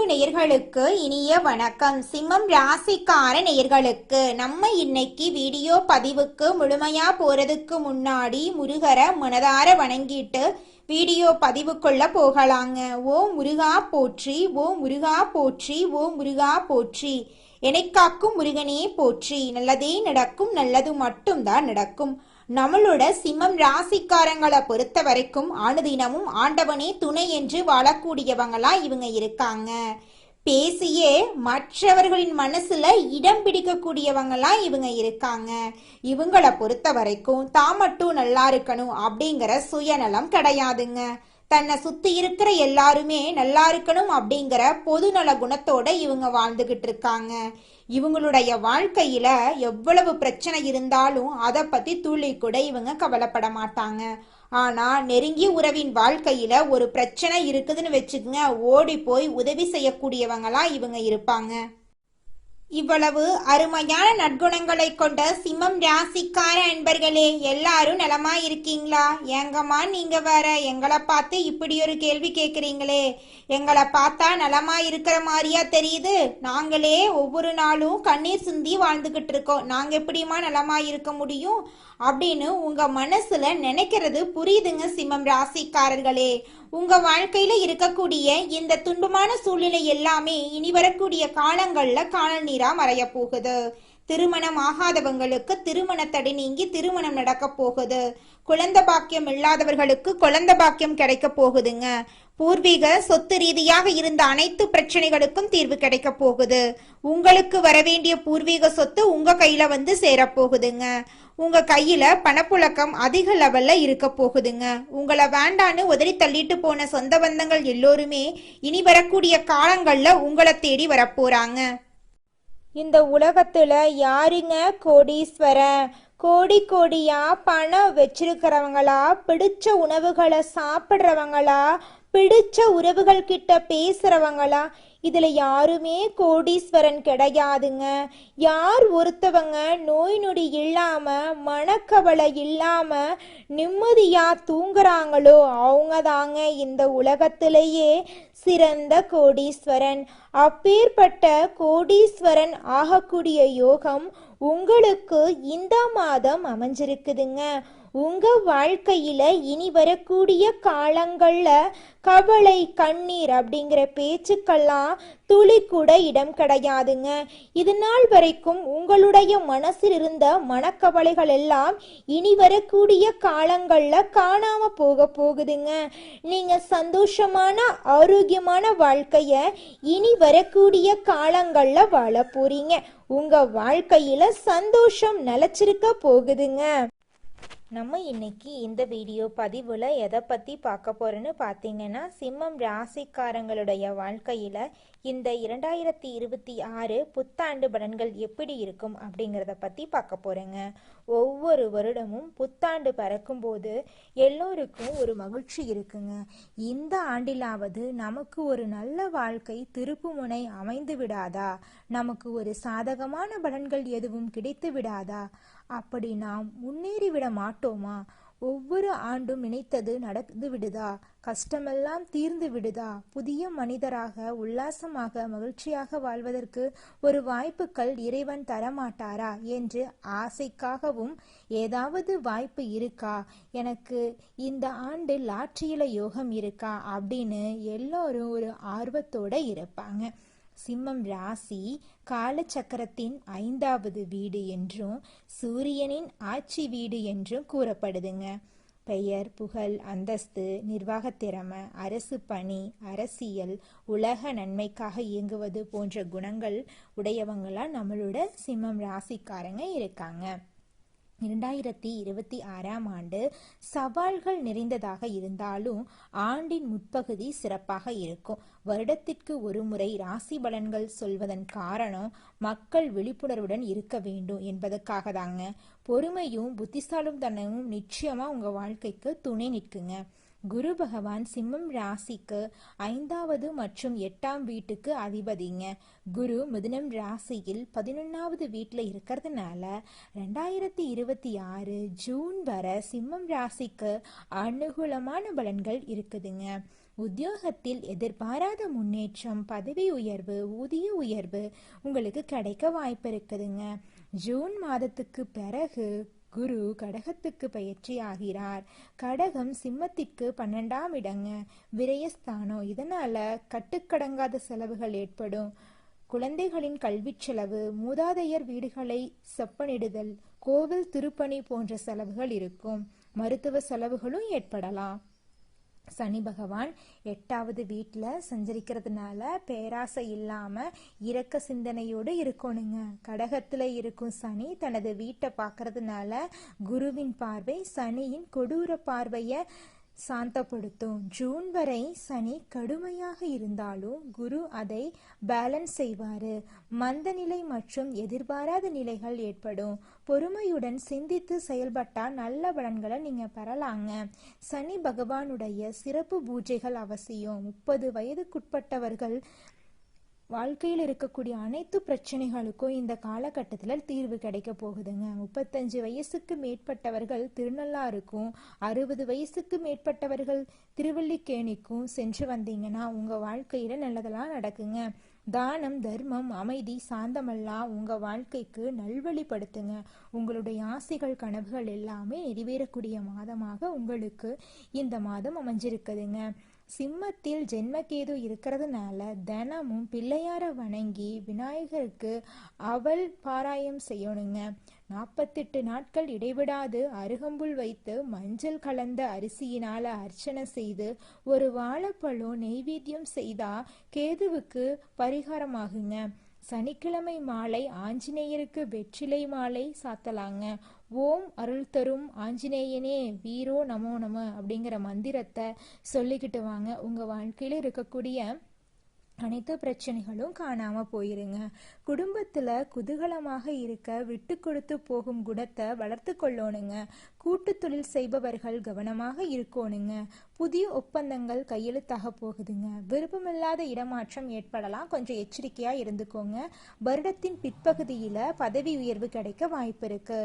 நேயர்களுக்கு இனிய வணக்கம். சிம்மம் ராசிக்கார நேயர்களுக்கு நம்ம இன்னைக்கு வீடியோ பதிவுக்கு முழுமையா போறதுக்கு முன்னாடி முருகரை மனதார வணங்கிட்டு வீடியோ பதிவுக்குள்ள போகலாங்க. ஓ முருகா போற்றி, ஓ முருகா போற்றி, ஓ முருகா போற்றி. எனக்காக்கும் முருகனே போற்றி. நல்லதே நடக்கும், நல்லது மட்டும்தான் நடக்கும். நம்மளோட சிம்மம் ராசிக்காரங்களை பொறுத்த வரைக்கும் அனுதினமும் ஆண்டவனே துணை என்று வாழக்கூடியவங்களா இவங்க இருக்காங்க. பேசியே மற்றவர்களின் மனசுல இடம் பிடிக்கக்கூடியவங்களா இவங்க இருக்காங்க. இவங்களை பொறுத்த வரைக்கும் தான் மட்டும் நல்லா இருக்கணும் அப்படிங்கிற சுயநலம் கிடையாதுங்க. தன்னை சுத்தி இருக்கிற எல்லாருமே நல்லா இருக்கணும் அப்படிங்கிற பொதுநல குணத்தோட இவங்க வாழ்ந்துகிட்டு இருக்காங்க. இவங்களுடைய வாழ்க்கையில எவ்வளவு பிரச்சனை இருந்தாலும் அதை பத்தி துளி கூட இவங்க கவலைப்பட மாட்டாங்க. ஆனா நெருங்கிய உறவின் வாழ்க்கையில ஒரு பிரச்சனை இருக்குதுன்னு வச்சுக்கோங்க, ஓடி போய் உதவி செய்யக்கூடியவங்களா இவங்க இருப்பாங்க. இவ்வளவு அருமையான நற்குணங்களை கொண்ட சிம்மம் ராசிக்கார அன்பர்களே, எல்லாரும் நலமா இருக்கீங்களா? ஏங்கம்மா நீங்க வேற எங்களை பார்த்து இப்படி ஒரு கேள்வி கேட்குறீங்களே? எங்களை பார்த்தா நலமா இருக்கிற மாதிரியா தெரியுது? நாங்களே ஒவ்வொரு நாளும் கண்ணீர் சிந்தி வாழ்ந்துகிட்டு இருக்கோம். நாங்க எப்படிமா நலமா இருக்க முடியும் அப்படின்னு உங்க மனசுல நினைக்கிறது புரியுதுங்க சிம்மம் ராசிக்காரர்களே. உங்க வாழ்க்கையில இருக்கக்கூடிய இந்த துன்பமான சூழ்நிலை எல்லாமே இனி வரக்கூடிய காலங்கள்ல காணல் நீரா மறைய போகுது. திருமணம் ஆகாதவங்களுக்கு திருமண தடை நீங்கி திருமணம் நடக்க போகுது. குழந்தை பாக்கியம் இல்லாதவர்களுக்கு குழந்தை பாக்கியம் கிடைக்க போகுதுங்க. பூர்வீக சொத்து ரீதியாக இருந்த அனைத்து பிரச்சனைகளுக்கும் தீர்வு கிடைக்க போகுது. உங்களுக்கு வரவேண்டிய பூர்வீக சொத்து உங்க கையில வந்து சேரப்போகுதுங்க. உங்க கையில பணப்புழக்கம் அதிக லெவல்ல இருக்க போகுதுங்க. உங்களை வேண்டான்னு உதறி தள்ளிட்டு போன சொந்த பந்தங்கள் எல்லோருமே இனி வரக்கூடிய காலங்கள்ல உங்களை தேடி வரப்போறாங்க. இந்த உலகத்துல யாருங்க கோடீஸ்வரன்? கோடி கோடியா பணம் வச்சிருக்கிறவங்களா, பிடிச்ச உணவுகளை சாப்பிட்றவங்களா, பிடிச்ச உறவுகள் கிட்ட பேசுறவங்களா? இதுல யாருமே கோடீஸ்வரன் கிடையாதுங்க. யார் ஒருத்தவங்க நோய் நொடி இல்லாம மனக்கவலை இல்லாம நிம்மதியா தூங்குறாங்களோ அவங்க தாங்க இந்த உலகத்திலேயே சிறந்த கோடீஸ்வரன். அப்பேற்பட்ட கோடீஸ்வரன் ஆகக்கூடிய யோகம் உங்களுக்கு இந்த மாதம் அமைஞ்சிருக்குதுங்க. உங்க வாழ்க்கையில இனி வரக்கூடிய காலங்கள்ல கவலை கண்ணீர் அப்படிங்கிற பேச்சுக்கெல்லாம் துளி கூட இடம் கிடையாதுங்க. இது நாள் வரைக்கும் உங்களுடைய மனசில் இருந்த மனக்கவலைகள் எல்லாம் இனி வரக்கூடிய காலங்கள்ல காணாம போகுதுங்க. நீங்க சந்தோஷமான ஆரோக்கியமான வாழ்க்கைய இனி வரக்கூடிய காலங்கள்ல வாழ போறீங்க. உங்க வாழ்க்கையில சந்தோஷம் நிலைச்சிருக்க போகுதுங்க. நம்ம இன்னைக்கு இந்த வீடியோ பதிவில் எதை பற்றி பார்க்க போகிறோன்னு பார்த்தீங்கன்னா, சிம்மம் ராசிக்காரங்களுடைய வாழ்க்கையில் இந்த 2026 புத்தாண்டு பலன்கள் எப்படி இருக்கும் அப்படிங்கிறத பற்றி பார்க்க போகிறேங்க. ஒவ்வொரு வருடமும் புத்தாண்டு பிறக்கும்போது எல்லோருக்கும் ஒரு மகிழ்ச்சி இருக்குங்க. இந்த ஆண்டிலாவது நமக்கு ஒரு நல்ல வாழ்க்கை திருப்புமுனை அமைந்து விடாதா, நமக்கு ஒரு சாதகமான பலன்கள் எதுவும் கிடைத்து விடாதா, அப்படி நாம் முன்னேறிவிட மாட்டோமா, ஒவ்வொரு ஆண்டும் நினைத்தது நடந்து விடுதா, கஷ்டமெல்லாம் தீர்ந்து விடுதா, புதிய மனிதராக உல்லாசமாக மகிழ்ச்சியாக வாழ்வதற்கு ஒரு வாய்ப்புகள் இறைவன் தரமாட்டாரா என்று ஆசைக்காகவும் ஏதாவது வாய்ப்பு இருக்கா, எனக்கு இந்த ஆண்டு லாட்டரியில யோகம் இருக்கா அப்படின்னு எல்லோரும் ஒரு ஆர்வத்தோட இருப்பாங்க. சிம்மம் ராசி காலச்சக்கரத்தின் 5வது வீடு என்றும் சூரியனின் ஆட்சி வீடு என்றும் கூறப்படுதுங்க. பெயர், புகழ், அந்தஸ்து, நிர்வாகத்திறமை, அரசு பணி, அரசியல், உலக நன்மைக்காக இயங்குவது போன்ற குணங்கள் உடையவங்களா நம்மளோட சிம்மம் ராசிக்காரங்க இருக்காங்க. 2026 ஆண்டு சவால்கள் நிறைந்ததாக இருந்தாலும் ஆண்டின் முற்பகுதி சிறப்பாக இருக்கும். வருடத்திற்கு ஒரு முறை ராசி பலன்கள் சொல்வதன் காரணம் மக்கள் விழிப்புணர்வுடன் இருக்க வேண்டும் என்பதற்காக தாங்க. பொறுமையும் புத்திசாலித்தனமும் நிச்சயமா உங்க வாழ்க்கைக்கு துணை நிற்குங்க. குரு பகவான் சிம்மம் ராசிக்கு 5வது மற்றும் 8ஆம் வீட்டுக்கு அதிபதிங்க. குரு மிதுனம் ராசியில் 11வது வீட்டில் இருக்கிறதுனால 2026 ஜூன் வரை சிம்மம் ராசிக்கு அனுகூலமான பலன்கள் இருக்குதுங்க. உத்தியோகத்தில் எதிர்பாராத முன்னேற்றம், பதவி உயர்வு, ஊதிய உயர்வு உங்களுக்கு கிடைக்க வாய்ப்பு இருக்குதுங்க. ஜூன் மாதத்துக்கு பிறகு குரு கடகத்துக்கு பயிற்சி ஆகிறார். கடகம் சிம்மத்திற்கு 12ஆம் இடங்க, விரயஸ்தானம். இதனால கட்டுக்கடங்காத செலவுகள் ஏற்படும். குழந்தைகளின் கல்வி செலவு, மூதாதையர் வீடுகளை செப்பனிடுதல், கோவில் திருப்பணி போன்ற செலவுகள் இருக்கும். மருத்துவ செலவுகளும் ஏற்படலாம். சனி பகவான் 8வது வீட்டில் சஞ்சரிக்கிறதுனால பேராசை இல்லாம இரக்க சிந்தனையோடு இருக்கணுங்க. கடகத்துல இருக்கும் சனி தனது வீட்டை பார்க்கறதுனால குருவின் பார்வை சனியின் கொடூர பார்வைய சாந்தப்படுத்தும். ஜூன் வரை சனி கடுமையாக இருந்தாலும் குரு அதை பேலன்ஸ் செய்வாரு. மந்த நிலை மற்றும் எதிர்பாராத நிலைகள் ஏற்படும். பொறுமையுடன் சிந்தித்து செயல்பட்டா நல்ல பலன்களை நீங்க பெறலாங்க. சனி பகவானுடைய சிறப்பு பூஜைகள் அவசியம். 30 வயதுக்குட்பட்டவர்கள் வாழ்க்கையில் இருக்கக்கூடிய அனைத்து பிரச்சனைகளுக்கும் இந்த காலகட்டத்தில் தீர்வு கிடைக்க போகுதுங்க. 35 வயசுக்கு மேற்பட்டவர்கள் திருநள்ளாருக்கும், 60 வயசுக்கு மேற்பட்டவர்கள் திருவல்லிக்கேணிக்கும் சென்று வந்தீங்கன்னா உங்க வாழ்க்கையில நல்லதெல்லாம் நடக்குங்க. தானம், தர்மம், அமைதி, சாந்தமெல்லாம் உங்க வாழ்க்கைக்கு நல்வழிப்படுத்துங்க. உங்களுடைய ஆசைகள், கனவுகள் எல்லாமே நிறைவேறக்கூடிய மாதமாக உங்களுக்கு இந்த மாதம் அமைஞ்சிருக்குதுங்க. சிம்மத்தில் ஜென்மகேது இருக்கிறதுனால தினமும் பிள்ளையார வணங்கி விநாயகருக்கு அவல் பாராயம் செய்யணுங்க. 48 நாட்கள் இடைவிடாது அருகம்புல் வைத்து மஞ்சள் கலந்த அரிசியினால அர்ச்சனை செய்து ஒரு வாழைப்பழம் நெய்வேத்தியம் செய்தா கேதுவுக்கு பரிகாரமாகுங்க. சனிக்கிழமை மாலை ஆஞ்சநேயருக்கு வெற்றிலை மாலை சாத்தலாங்க. ஓம் அருள் தரும் ஆஞ்சநேயனே வீரோ நமோ நம அப்படிங்கிற மந்திரத்தை சொல்லிக்கிட்டு வாங்க. உங்க வாழ்க்கையில இருக்கக்கூடிய அனைத்து பிரச்சனைகளும் காணாம போயிருங்க. குடும்பத்துல குதூகலமாக இருக்க விட்டு கொடுத்து போகும் குணத்தை வளர்த்து கொள்ளணுங்க. கூட்டு தொழில் செய்பவர்கள் கவனமாக இருக்கணுங்க. புதிய ஒப்பந்தங்கள் கையெழுத்தாக போகுதுங்க. விருப்பமில்லாத இடமாற்றம் ஏற்படலாம், கொஞ்சம் எச்சரிக்கையா இருந்துக்கோங்க. வருடத்தின் பிற்பகுதியில பதவி உயர்வு கிடைக்க வாய்ப்பு இருக்கு.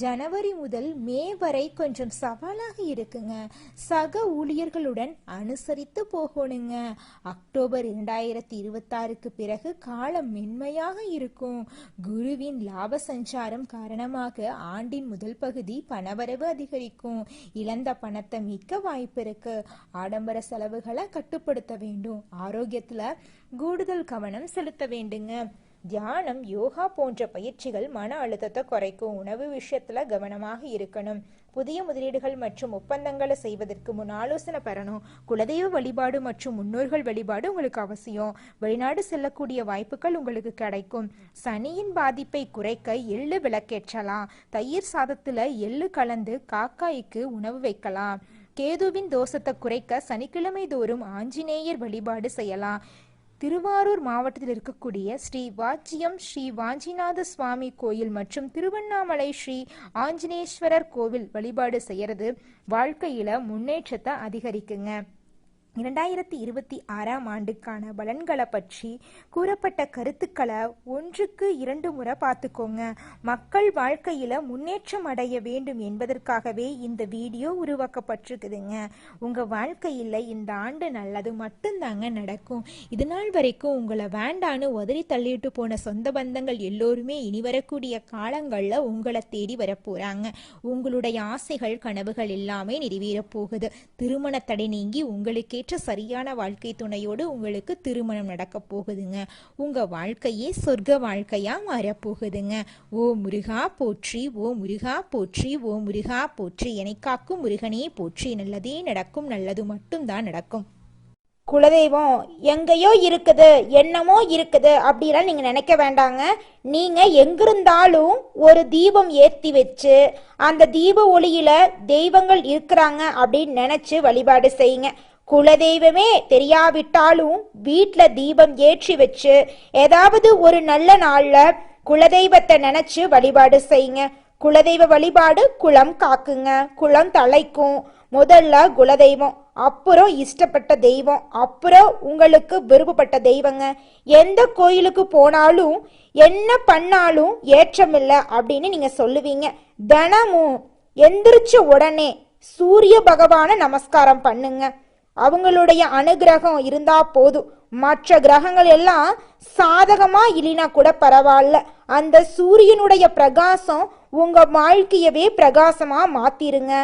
ஜனவரி முதல் மே வரை கொஞ்சம் சவாலாக இருக்குங்க. சக ஊழியர்களுடன் அனுசரித்து போகணுங்க. அக்டோபர் 2026க்கு பிறகு காலம் மென்மையாக இருக்கும். குருவின் லாப சஞ்சாரம் காரணமாக ஆண்டின் முதல் பகுதி பணவரவு அதிகரிக்கும். இழந்த பணத்தை மீட்க வாய்ப்பு இருக்கு. ஆடம்பர செலவுகளை கட்டுப்படுத்த வேண்டும். ஆரோக்கியத்துல கூடுதல் கவனம் செலுத்த வேண்டுங்க. தியானம், யோகா போன்ற பயிற்சிகள் மன அழுத்தத்தை குறைக்கும். உணவு விஷயத்துல கவனமாக இருக்கணும். புதிய முதலீடுகள் மற்றும் ஒப்பந்தங்களை செய்வதற்கு முன் ஆலோசனை பெறணும். குலதெய்வ வழிபாடு மற்றும் முன்னோர்கள் வழிபாடு உங்களுக்கு அவசியம். வெளிநாடு செல்லக்கூடிய வாய்ப்புகள் உங்களுக்கு கிடைக்கும். சனியின் பாதிப்பை குறைக்க எள்ளு விளக்கேற்றலாம். தயிர் சாதத்துல எள்ளு கலந்து காக்காய்க்கு உணவு வைக்கலாம். கேதுவின் தோஷத்தை குறைக்க சனிக்கிழமை தோறும் ஆஞ்சநேயர் வழிபாடு செய்யலாம். திருவாரூர் மாவட்டத்தில் இருக்கக்கூடிய ஸ்ரீ வாச்சியம் ஸ்ரீ வாஞ்சிநாத சுவாமி கோயில் மற்றும் திருவண்ணாமலை ஸ்ரீ ஆஞ்சநேஸ்வரர் கோவில் வழிபாடு செய்யறது வாழ்க்கையில முன்னேற்றத்தை அதிகரிக்குங்க. 2026ஆம் ஆண்டுக்கான பலன்களை பற்றி கூறப்பட்ட கருத்துக்களை 1க்கு 2 முறை பார்த்துக்கோங்க. மக்கள் வாழ்க்கையில முன்னேற்றம் அடைய வேண்டும் என்பதற்காகவே இந்த வீடியோ உருவாக்கப்பட்டிருக்குதுங்க. உங்க வாழ்க்கையில இந்த ஆண்டு நல்லது மட்டும்தாங்க நடக்கும். இது நாள் வரைக்கும் உங்களை வேண்டான்னு உதறி தள்ளிட்டு போன சொந்த பந்தங்கள் எல்லோருமே இனி வரக்கூடிய காலங்கள்ல உங்களை தேடி வரப்போறாங்க. உங்களுடைய ஆசைகள், கனவுகள் எல்லாமே நிறைவேற போகுது. திருமண தடை நீங்கி உங்களுக்கே சரியான வாழ்க்கை துணையோடு உங்களுக்கு திருமணம் நடக்க போகுதுங்க. உங்க வாழ்க்கையே சொர்க்க வாழ்க்கையா மாறப்போகுதுங்க. ஓ முருகா போற்றி, ஓ முருகா போற்றி, ஓ முருகா போற்றி, என்னை காக்கும் முருகனே போற்றி. நல்லதே நடக்கும், நல்லது மட்டும்தான் நடக்கும். குலதெய்வம் எங்கேயோ இருக்குது, என்னமோ இருக்குது அப்படிலாம் நீங்க நினைக்க வேண்டாங்க. நீங்க எங்கிருந்தாலும் ஒரு தீபம் ஏற்றி வச்சு அந்த தீப ஒளியில தெய்வங்கள் இருக்கிறாங்க அப்படின்னு நினைச்சு வழிபாடு செய்யுங்க. குலதெய்வமே தெரியாவிட்டாலும் வீட்டில் தீபம் ஏற்றி வச்சு ஏதாவது ஒரு நல்ல நாள்ல குலதெய்வத்தை நினைச்சு வழிபாடு செய்யுங்க. குலதெய்வ வழிபாடு குலம் காக்குங்க, குலம் தலைக்கும். முதல்ல குலதெய்வம், அப்புறம் இஷ்டப்பட்ட தெய்வம், அப்புறம் உங்களுக்கு விருப்பப்பட்ட தெய்வங்க. எந்த கோயிலுக்கு போனாலும் என்ன பண்ணாலும் ஏற்றமில்லை அப்படின்னு நீங்க சொல்லுவீங்க. தினமும் எந்திரிச்ச உடனே சூரிய பகவான நமஸ்காரம் பண்ணுங்க. அவங்களுடைய அனுகிரகம் இருந்தா போதும். மற்ற கிரகங்கள் எல்லாம் சாதகமா இல்லைனா கூட பரவாயில்ல, அந்த சூரியனுடைய பிரகாசம் உங்க வாழ்க்கையவே பிரகாசமா மாத்திருங்க.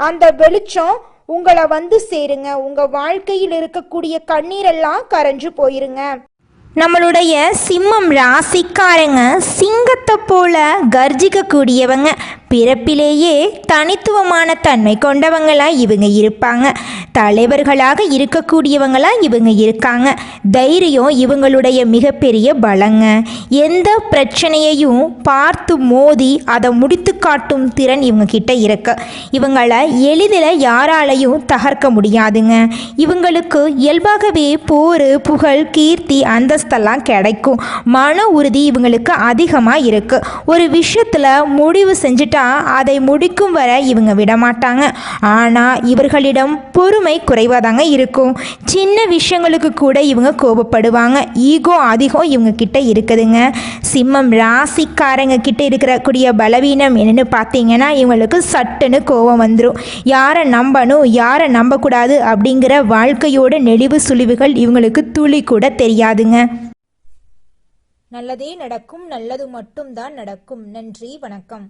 அந்த வெளிச்சம் உங்களை வந்து சேருங்க. உங்க வாழ்க்கையில் இருக்கக்கூடிய கண்ணீரெல்லாம் கரைஞ்சு போயிருங்க. நம்மளுடைய சிம்மம் ராசிக்காரங்க சிங்கத்தை போல கர்ஜிக்கக்கூடியவங்க. பிறப்பிலேயே தனித்துவமான தன்மை கொண்டவங்களாம் இவங்க இருப்பாங்க. தலைவர்களாக இருக்கக்கூடியவங்களாம் இவங்க இருக்காங்க. தைரியம் இவங்களுடைய மிகப்பெரிய பலங்க. எந்த பிரச்சனையையும் பார்த்து மோதி அதை முடித்து காட்டும் திறன் இவங்க கிட்ட இருக்கு. இவங்களை எளிதில் யாராலையும் தகர்க்க முடியாதுங்க. இவங்களுக்கு இயல்பாகவே போர், புகழ், கீர்த்தி, அந்தஸ்தெல்லாம் கிடைக்கும். மன உறுதி இவங்களுக்கு அதிகமாக இருக்கு. ஒரு விஷயத்தில் முடிவு செஞ்சுட்டா அதை முடிக்கும் வரை இவங்க விடமாட்டாங்க. ஆனால் இவர்களிடம் பொறுமை குறைவாதாங்க இருக்கும். சின்ன விஷயங்களுக்கு கூட இவங்க கோபப்படுவாங்க. ஈகோ அதிகம் இவங்க கிட்ட இருக்குதுங்க. சிம்மம் ராசிக்காரங்க கிட்ட இருக்கக்கூடிய பலவீனம் என்னன்னு பார்த்தீங்கன்னா, இவங்களுக்கு சட்டுன்னு கோபம் வந்துடும். யாரை நம்பணும் யாரை நம்பக்கூடாது அப்படிங்கிற வாழ்க்கையோட நெளிவு சுழிவுகள் இவங்களுக்கு துளி கூட தெரியாதுங்க. நல்லதே நடக்கும், நல்லது மட்டும்தான் நடக்கும். நன்றி, வணக்கம்.